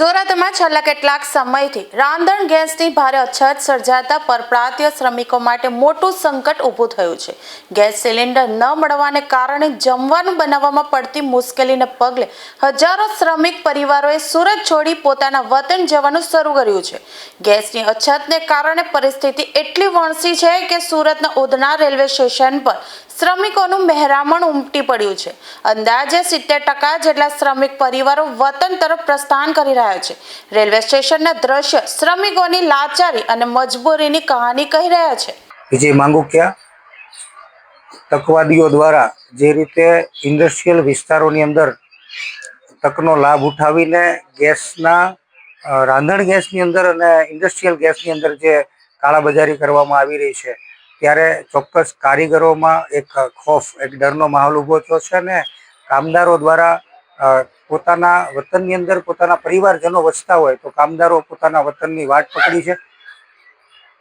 સુરતમાં છેલ્લા કેટલાક સમયથી રાંધણ ગેસની ભારે અછત સર્જાતા પરપ્રાંતીય શ્રમિકો માટે મોટું સંકટ ઊભું થયું છે। ગેસ સિલિન્ડર ન મળવાને કારણે જમવાનું બનાવવામાં પડતી મુશ્કેલીને પગલે હજારો શ્રમિક પરિવારોએ સુરત છોડી પોતાના વતન જવાનું શરૂ કર્યું છે। ગેસની અછતને કારણે પરિસ્થિતિ એટલી વણસી છે કે સુરતના ઉધના રેલવે સ્ટેશન પર શ્રમિકોનું મહેરામણ ઉમટી પડ્યું છે। અંદાજે 70% જેટલા શ્રમિક પરિવારો વતન તરફ પ્રસ્થાન કરી રહ્યા છે। રેલવે સ્ટેશનના દ્રશ્ય શ્રમિકોની લાચારી અને મજબૂરીની કહાની કહી રહ્યા છે। વિજય માંગુકિયા તકવાદીઓ દ્વારા જે રીતે ઇન્ડસ્ટ્રીયલ વિસ્તારોની અંદર તકનો લાભ ઉઠાવીને ગેસના રાંધણ ગેસની અંદર અને ઇન્ડસ્ટ્રીયલ ગેસની અંદર જે કાળાબજારી કરવામાં આવી રહી છે, ત્યારે ચોક્કસ કારીગરોમાં એક ખોફ, એક ડરનો માહોલ ઊભો થયો છે અને કામદારો દ્વારા પોતાના વતનની અંદર પોતાના પરિવારજનો વસતા હોય તો કામદારો પોતાના વતનની વાટ પકડી છે।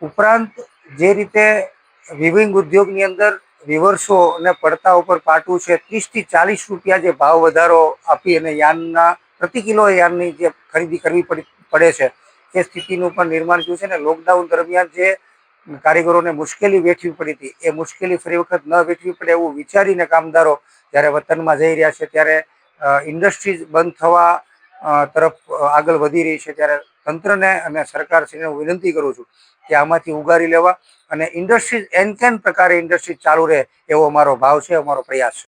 ઉપરાંત જે રીતે વિવિંગ ઉદ્યોગની અંદર વિવર્સોને પડતા ઉપર પાટવું છે, 30 થી 40 રૂપિયા જે ભાવ વધારો આપી અને યાનના પ્રતિ કિલો યાનની જે ખરીદી કરવી પડે છે, એ સ્થિતિનું પણ નિર્માણ થયું છે। અને લોકડાઉન દરમિયાન જે કારીગરોને મુશ્કેલી વેઠવી પડી હતી, એ મુશ્કેલી ફરી વખત ન વેઠવી પડે એવું વિચારીને કામદારો જ્યારે વતનમાં જઈ રહ્યા છે, ત્યારે ઇન્ડસ્ટ્રીઝ બંધ થવા તરફ આગળ વધી રહી છે। ત્યારે તંત્રને અને સરકારશ્રીને હું વિનંતી કરું છું કે આમાંથી ઉગારી લેવા અને ઇન્ડસ્ટ્રીઝ એન કેન પ્રકારે ઇન્ડસ્ટ્રીઝ ચાલુ રહે એવો અમારો ભાવ છે, અમારો પ્રયાસ છે।